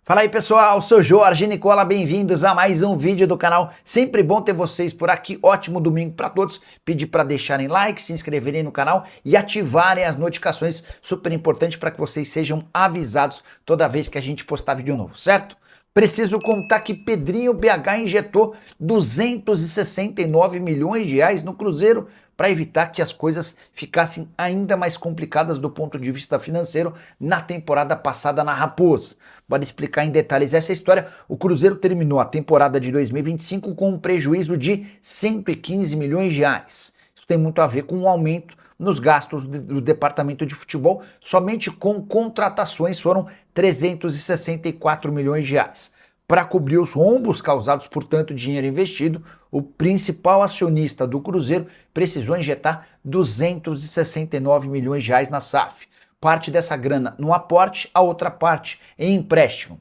Fala aí pessoal, sou Jorge Nicola, bem-vindos a mais um vídeo do canal. Sempre bom ter vocês por aqui, ótimo domingo para todos. Pedir para deixarem like, se inscreverem no canal e ativarem as notificações, super importante para que vocês sejam avisados toda vez que a gente postar vídeo novo, certo? Preciso contar que Pedrinho BH injetou 269 milhões de reais no Cruzeiro para evitar que as coisas ficassem ainda mais complicadas do ponto de vista financeiro na temporada passada na Raposa. Para explicar em detalhes essa história, o Cruzeiro terminou a temporada de 2025 com um prejuízo de 115 milhões de reais. Isso tem muito a ver com um aumento nos gastos do departamento de futebol, somente com contratações foram 364 milhões de reais. Para cobrir os rombos causados por tanto dinheiro investido, o principal acionista do Cruzeiro precisou injetar 269 milhões de reais na SAF. Parte dessa grana no aporte, a outra parte em empréstimo.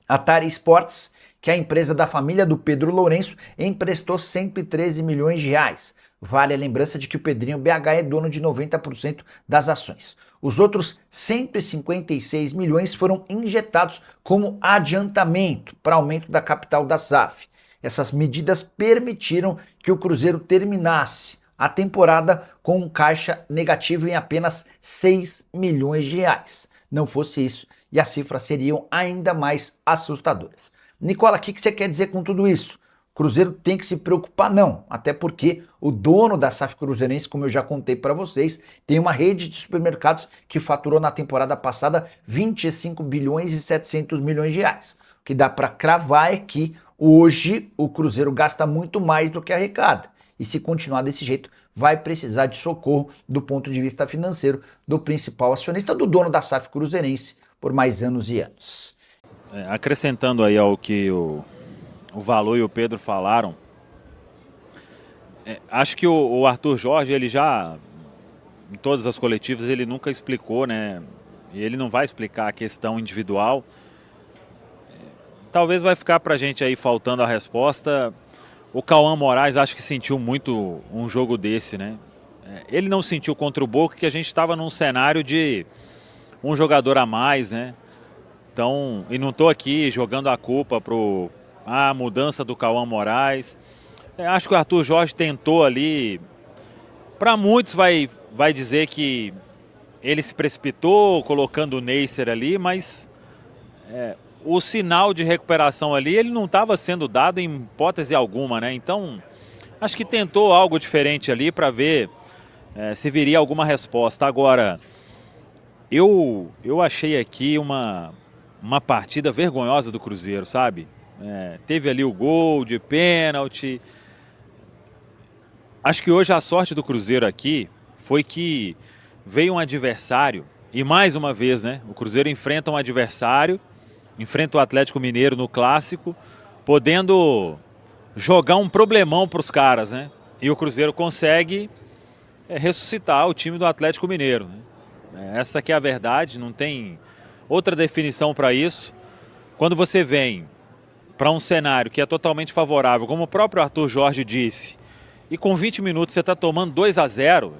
A Tari Sports, que é a empresa da família do Pedro Lourenço, emprestou 113 milhões de reais. Vale a lembrança de que o Pedrinho BH é dono de 90% das ações. Os outros 156 milhões foram injetados como adiantamento para aumento da capital da SAF. Essas medidas permitiram que o Cruzeiro terminasse a temporada com um caixa negativo em apenas 6 milhões de reais. Não fosse isso, e as cifras seriam ainda mais assustadoras. Nicola, o que você quer dizer com tudo isso? O Cruzeiro tem que se preocupar? Não, até porque o dono da SAF Cruzeirense, como eu já contei para vocês, tem uma rede de supermercados que faturou na temporada passada 25 bilhões e 700 milhões de reais. O que dá para cravar é que hoje o Cruzeiro gasta muito mais do que arrecada. E se continuar desse jeito, vai precisar de socorro do ponto de vista financeiro do principal acionista, do dono da SAF Cruzeirense, por mais anos e anos. Acrescentando aí ao que o Valor e o Pedro falaram, acho que o Arthur Jorge, ele já, em todas as coletivas, ele nunca explicou, né? E ele não vai explicar a questão individual. Talvez vai ficar pra gente aí faltando a resposta. O Cauã Moraes acho que sentiu muito um jogo desse, né? Ele não sentiu contra o Boca, que a gente estava num cenário de um jogador a mais, né? Então, e não estou aqui jogando a culpa pro a mudança do Cauã Moraes. Acho que o Arthur Jorge tentou ali. Para muitos vai dizer que ele se precipitou colocando o Neisser ali, mas o sinal de recuperação ali ele não estava sendo dado em hipótese alguma, né? Então, acho que tentou algo diferente ali para ver se viria alguma resposta. Agora, eu achei aqui uma partida vergonhosa do Cruzeiro, sabe? Teve ali o gol de pênalti. Acho que hoje a sorte do Cruzeiro aqui foi que veio um adversário, e mais uma vez, né? O Cruzeiro enfrenta um adversário, enfrenta o Atlético Mineiro no Clássico, podendo jogar um problemão para os caras, né? E o Cruzeiro consegue ressuscitar o time do Atlético Mineiro, né? Essa que é a verdade, não tem outra definição para isso. Quando você vem para um cenário que é totalmente favorável, como o próprio Arthur Jorge disse, e com 20 minutos você está tomando 2-0,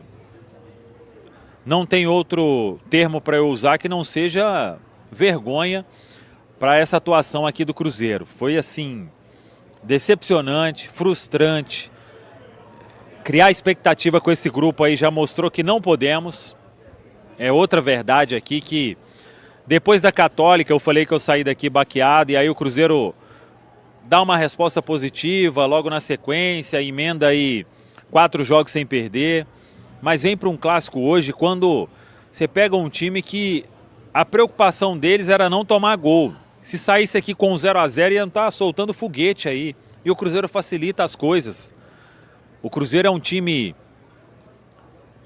não tem outro termo para eu usar que não seja vergonha para essa atuação aqui do Cruzeiro. Foi assim, decepcionante, frustrante. Criar expectativa com esse grupo aí já mostrou que não podemos. É outra verdade aqui que depois da Católica eu falei que eu saí daqui baqueado, e aí o Cruzeiro dá uma resposta positiva, logo na sequência, emenda aí 4 jogos sem perder, mas vem para um clássico hoje quando você pega um time que a preocupação deles era não tomar gol. Se saísse aqui com 0-0 ia estar soltando foguete aí, e o Cruzeiro facilita as coisas. O Cruzeiro é um time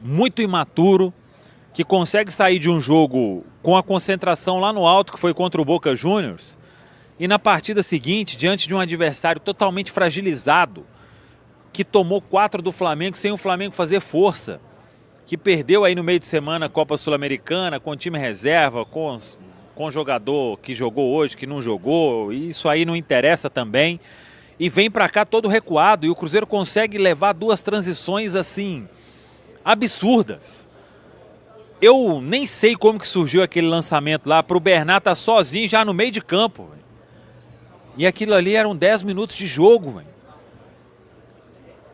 muito imaturo, que consegue sair de um jogo com a concentração lá no alto, que foi contra o Boca Juniors, e na partida seguinte, diante de um adversário totalmente fragilizado, que tomou 4 do Flamengo sem o Flamengo fazer força, que perdeu aí no meio de semana a Copa Sul-Americana com time reserva, com jogador que jogou hoje, que não jogou, e isso aí não interessa também, e vem para cá todo recuado, e o Cruzeiro consegue levar 2 transições assim, absurdas. Eu nem sei como que surgiu aquele lançamento lá pro Bernat tá sozinho já no meio de campo. Véio. E aquilo ali eram 10 minutos de jogo. Véio.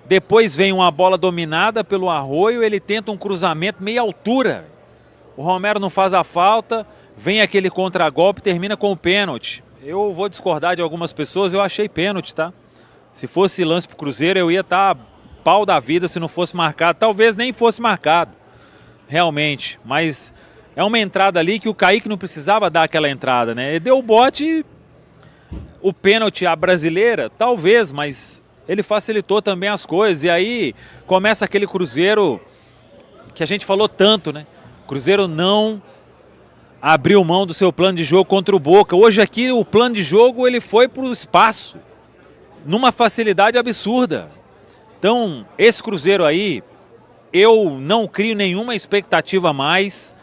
Depois vem uma bola dominada pelo Arroio, ele tenta um cruzamento meia altura. O Romero não faz a falta, vem aquele contragolpe e termina com o pênalti. Eu vou discordar de algumas pessoas, eu achei pênalti, tá? Se fosse lance pro Cruzeiro, eu ia estar pau da vida se não fosse marcado. Talvez nem fosse marcado, realmente. Mas é uma entrada ali que o Kaique não precisava dar aquela entrada, né? Ele deu o bote, o pênalti à brasileira, talvez, mas ele facilitou também as coisas. E aí começa aquele Cruzeiro que a gente falou tanto, né? Cruzeiro não abriu mão do seu plano de jogo contra o Boca. Hoje aqui o plano de jogo ele foi para o espaço, numa facilidade absurda. Então, esse Cruzeiro aí, eu não crio nenhuma expectativa a mais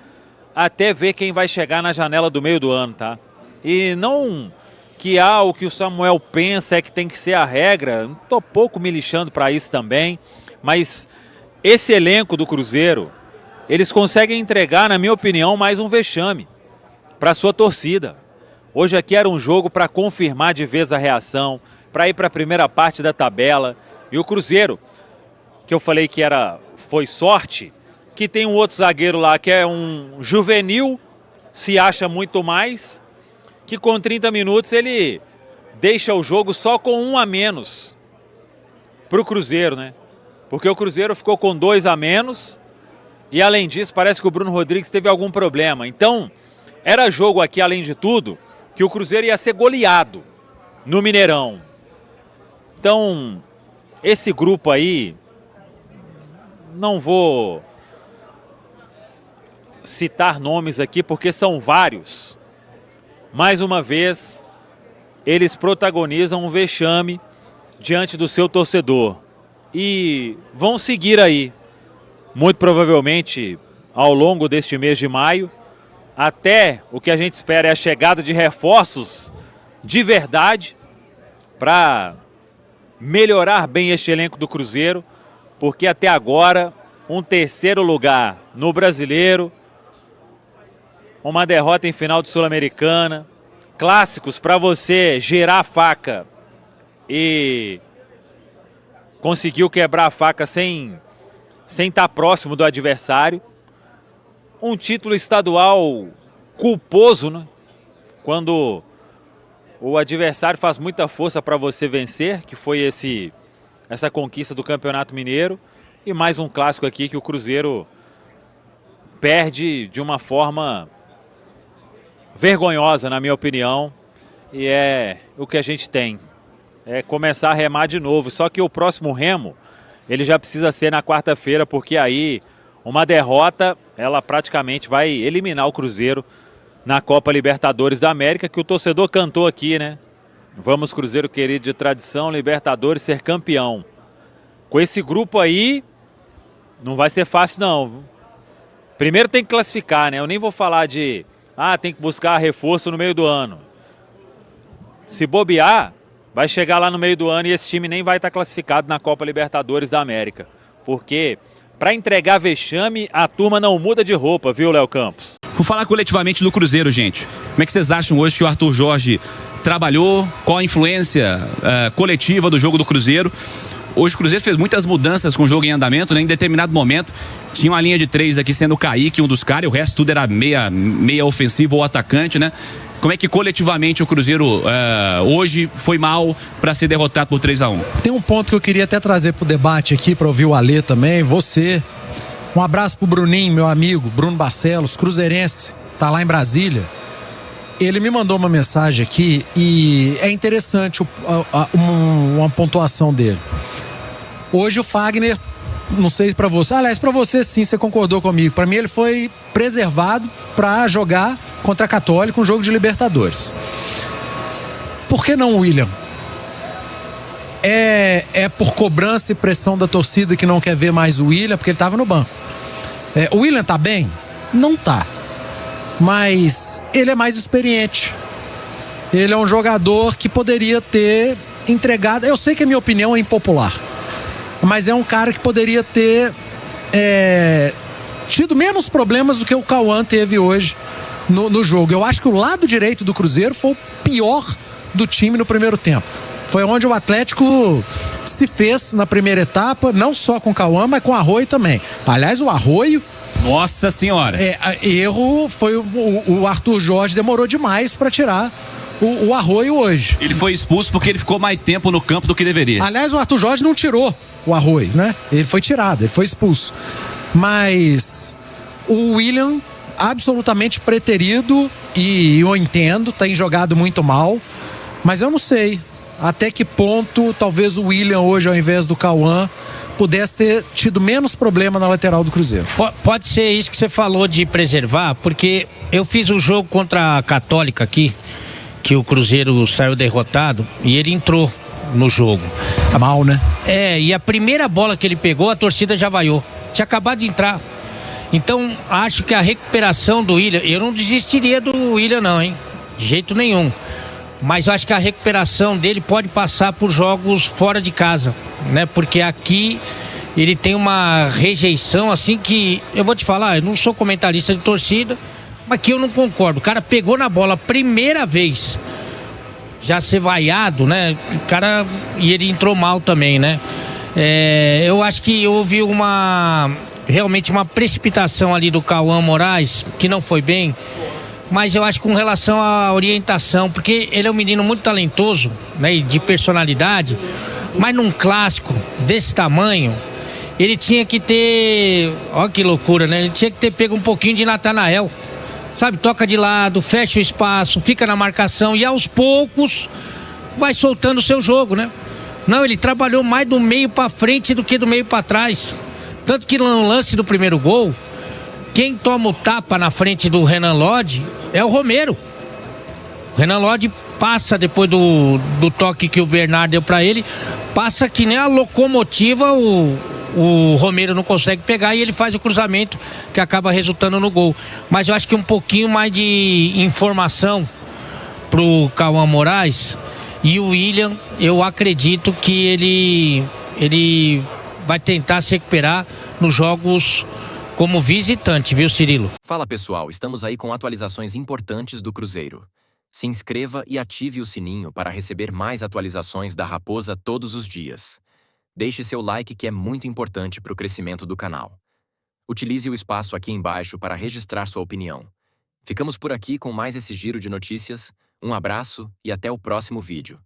até ver quem vai chegar na janela do meio do ano, tá? E não que o que o Samuel pensa é que tem que ser a regra, tô pouco me lixando para isso também, mas esse elenco do Cruzeiro, eles conseguem entregar, na minha opinião, mais um vexame para sua torcida. Hoje aqui era um jogo para confirmar de vez a reação, para ir para a primeira parte da tabela. E o Cruzeiro, que eu falei que foi sorte, que tem um outro zagueiro lá que é um juvenil, se acha muito mais, que com 30 minutos ele deixa o jogo só com 1 a menos para o Cruzeiro, né? Porque o Cruzeiro ficou com 2 a menos e além disso parece que o Bruno Rodrigues teve algum problema. Então era jogo aqui, além de tudo, que o Cruzeiro ia ser goleado no Mineirão. Então esse grupo aí, não vou citar nomes aqui porque são vários. Mais uma vez, eles protagonizam um vexame diante do seu torcedor. E vão seguir aí, muito provavelmente, ao longo deste mês de maio, até o que a gente espera é a chegada de reforços de verdade para melhorar bem este elenco do Cruzeiro, porque até agora, um 3º lugar no Brasileiro, uma derrota em final de Sul-Americana, clássicos para você girar a faca e conseguiu quebrar a faca sem estar próximo do adversário. Um título estadual culposo, né? Quando o adversário faz muita força para você vencer, que foi essa conquista do Campeonato Mineiro. E mais um clássico aqui que o Cruzeiro perde de uma forma vergonhosa, na minha opinião, e é o que a gente tem, é começar a remar de novo, só que o próximo remo, ele já precisa ser na quarta-feira, porque aí uma derrota, ela praticamente vai eliminar o Cruzeiro na Copa Libertadores da América, que o torcedor cantou aqui, né? Vamos, Cruzeiro querido de tradição, Libertadores, ser campeão. Com esse grupo aí, não vai ser fácil não. Primeiro tem que classificar, né? Eu nem vou falar de tem que buscar reforço no meio do ano. Se bobear, vai chegar lá no meio do ano e esse time nem vai estar classificado na Copa Libertadores da América. Porque para entregar vexame, a turma não muda de roupa, viu, Léo Campos? Vou falar coletivamente do Cruzeiro, gente. Como é que vocês acham hoje que o Arthur Jorge trabalhou? Qual a influência coletiva do jogo do Cruzeiro? Hoje o Cruzeiro fez muitas mudanças com o jogo em andamento, né? Em determinado momento tinha uma linha de 3 aqui sendo o Kaique, um dos caras, e o resto tudo era meia ofensivo ou atacante, né? Como é que coletivamente o Cruzeiro hoje foi mal para ser derrotado por 3-1? Tem um ponto que eu queria até trazer pro debate aqui, para ouvir o Alê também, você. Um abraço pro Bruninho, meu amigo, Bruno Barcelos, cruzeirense, tá lá em Brasília. Ele me mandou uma mensagem aqui e é interessante uma pontuação dele. Hoje o Fagner, não sei pra você, aliás, pra você sim, você concordou comigo. Pra mim ele foi preservado pra jogar contra a Católica, um jogo de Libertadores. Por que não o William? É por cobrança e pressão da torcida que não quer ver mais o William, porque ele tava no banco. O William tá bem? Não tá. Mas ele é mais experiente. Ele é um jogador que poderia ter entregado. Eu sei que a minha opinião é impopular, mas é um cara que poderia ter tido menos problemas do que o Cauã teve hoje no jogo. Eu acho que o lado direito do Cruzeiro foi o pior do time no primeiro tempo. Foi onde o Atlético se fez na primeira etapa, não só com o Cauã, mas com o Arroio também. Aliás, o Arroio... Nossa senhora! Erro foi o Arthur Jorge demorou demais para tirar o Arroio hoje. Ele foi expulso porque ele ficou mais tempo no campo do que deveria. Aliás, o Arthur Jorge não tirou o Arroio, né? Ele foi tirado, ele foi expulso. Mas o William, absolutamente preterido, e eu entendo, tem jogado muito mal, mas eu não sei até que ponto talvez o William hoje, ao invés do Cauã, pudesse ter tido menos problema na lateral do Cruzeiro. Pode ser isso que você falou de preservar, porque eu fiz o jogo contra a Católica aqui, que o Cruzeiro saiu derrotado, e ele entrou no jogo. Mal, né? E a primeira bola que ele pegou, a torcida já vaiou. Tinha acabado de entrar. Então, acho que a recuperação do William, eu não desistiria do William não, hein? De jeito nenhum. Mas eu acho que a recuperação dele pode passar por jogos fora de casa, né? Porque aqui ele tem uma rejeição assim que, eu vou te falar, eu não sou comentarista de torcida, mas que eu não concordo. O cara pegou na bola a primeira vez, já ser vaiado, né? O cara, e ele entrou mal também, né? Eu acho que houve realmente uma precipitação ali do Cauã Moraes, que não foi bem. Mas eu acho que com relação à orientação, porque ele é um menino muito talentoso, né, e de personalidade, mas num clássico desse tamanho, ele tinha que ter, ó que loucura, né? Ele tinha que ter pego um pouquinho de Natanael, sabe? Toca de lado, fecha o espaço, fica na marcação e aos poucos vai soltando o seu jogo, né? Não, ele trabalhou mais do meio para frente do que do meio para trás. Tanto que no lance do primeiro gol, quem toma o tapa na frente do Renan Lodge é o Romero. O Renan Lodge passa depois do toque que o Bernardo deu pra ele, passa que nem a locomotiva, o Romero não consegue pegar e ele faz o cruzamento que acaba resultando no gol. Mas eu acho que um pouquinho mais de informação pro Cauã Moraes, e o William, eu acredito que ele vai tentar se recuperar nos jogos como visitante, viu, Cirilo? Fala pessoal, estamos aí com atualizações importantes do Cruzeiro. Se inscreva e ative o sininho para receber mais atualizações da Raposa todos os dias. Deixe seu like que é muito importante para o crescimento do canal. Utilize o espaço aqui embaixo para registrar sua opinião. Ficamos por aqui com mais esse giro de notícias. Um abraço e até o próximo vídeo.